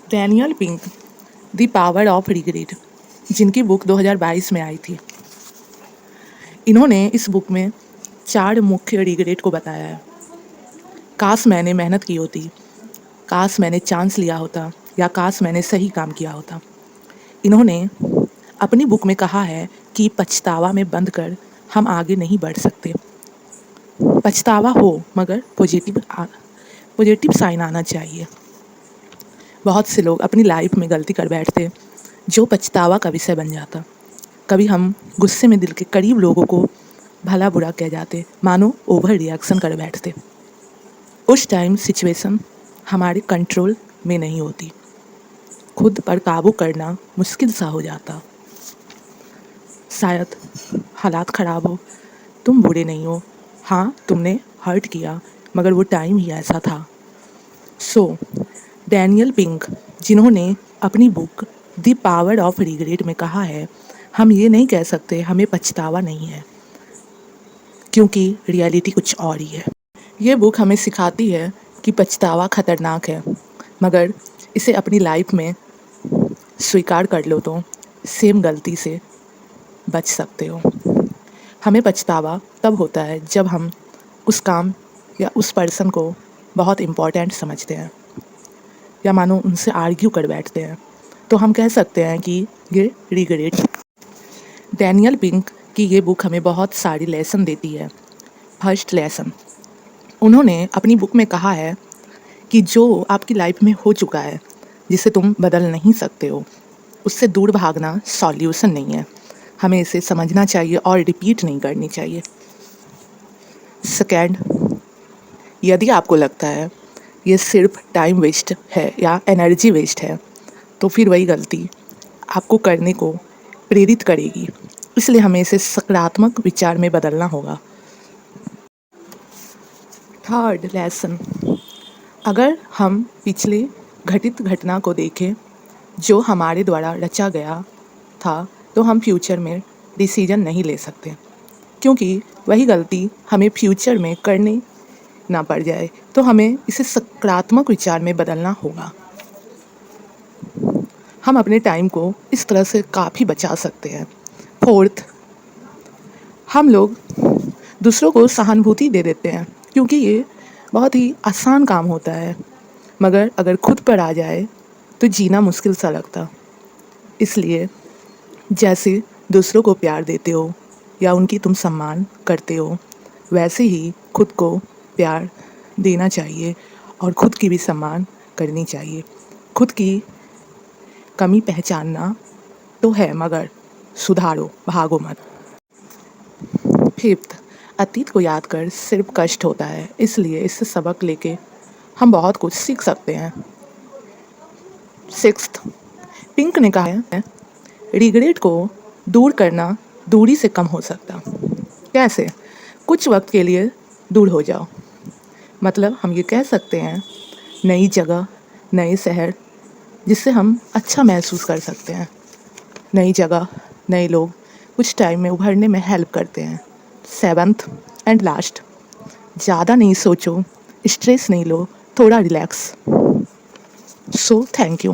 Daniel pink the power of regret, जिनकी book 2022 में आई थी। इन्होंने इस बुक में 4 मुख्य रिग्रेट को बताया है। काश मैंने मेहनत की होती, काश मैंने चांस लिया होता, या काश मैंने सही काम किया होता। इन्होंने अपनी बुक में कहा है कि पछतावा में बंद कर हम आगे नहीं बढ़ सकते। पछतावा हो मगर पॉजिटिव साइन आना चाहिए। बहुत से लोग अपनी लाइफ में गलती कर बैठते जो पछतावा का विषय बन जाता। कभी हम गुस्से में दिल के करीब लोगों को भला बुरा कह जाते, मानो ओवर रिएक्शन कर बैठते। उस टाइम सिचुएशन हमारे कंट्रोल में नहीं होती, खुद पर काबू करना मुश्किल सा हो जाता। शायद हालात ख़राब हो, तुम बुरे नहीं हो, हाँ तुमने हर्ट किया, मगर वो टाइम ही ऐसा था। डैनियल पिंक, जिन्होंने अपनी book the power of regret में कहा है, हम ये नहीं कह सकते हमें पछतावा नहीं है, क्योंकि रियलिटी कुछ और ही है। ये बुक हमें सिखाती है कि पछतावा खतरनाक है, मगर इसे अपनी लाइफ में स्वीकार कर लो तो सेम गलती से बच सकते हो। हमें पछतावा तब होता है जब हम उस काम या उस पर्सन को बहुत इम्पोर्टेंट समझते हैं, या मानो उनसे आर्ग्यू कर बैठते हैं, तो हम कह सकते हैं कि ये रिग्रेट। डैनियल पिंक की ये बुक हमें बहुत सारी लेसन देती है। फर्स्ट लेसन, उन्होंने अपनी बुक में कहा है कि जो आपकी लाइफ में हो चुका है, जिसे तुम बदल नहीं सकते हो, उससे दूर भागना सॉल्यूशन नहीं है। हमें इसे समझना चाहिए और रिपीट नहीं करनी चाहिए। सेकेंड, यदि आपको लगता है ये सिर्फ टाइम वेस्ट है या एनर्जी वेस्ट है, तो फिर वही गलती आपको करने को प्रेरित करेगी। इसलिए हमें इसे सकारात्मक विचार में बदलना होगा। थर्ड लेसन, अगर हम पिछले घटित घटना को देखें जो हमारे द्वारा रचा गया था, तो हम फ्यूचर में डिसीजन नहीं ले सकते, क्योंकि वही गलती हमें फ्यूचर में करने ना पड़ जाए। तो हमें इसे सकारात्मक विचार में बदलना होगा। हम अपने टाइम को इस तरह से काफ़ी बचा सकते हैं। फोर्थ, हम लोग दूसरों को सहानुभूति दे देते हैं, क्योंकि ये बहुत ही आसान काम होता है, मगर अगर खुद पर आ जाए तो जीना मुश्किल सा लगता। इसलिए जैसे दूसरों को प्यार देते हो या उनकी तुम सम्मान करते हो, वैसे ही खुद को प्यार देना चाहिए और खुद की भी सम्मान करनी चाहिए। खुद की कमी पहचानना तो है, मगर सुधारो, भागो मत। फिफ्थ, अतीत को याद कर सिर्फ कष्ट होता है, इसलिए इससे सबक लेके हम बहुत कुछ सीख सकते हैं। सिक्स्थ, पिंक ने कहा है रिग्रेट को दूर करना दूरी से कम हो सकता। कैसे? कुछ वक्त के लिए दूर हो जाओ। मतलब हम ये कह सकते हैं नई जगह, नए शहर, जिससे हम अच्छा महसूस कर सकते हैं। नई जगह, नए लोग कुछ टाइम में उभरने में हेल्प करते हैं। सेवंथ एंड लास्ट, ज़्यादा नहीं सोचो, स्ट्रेस नहीं लो, थोड़ा रिलैक्स। Thank you.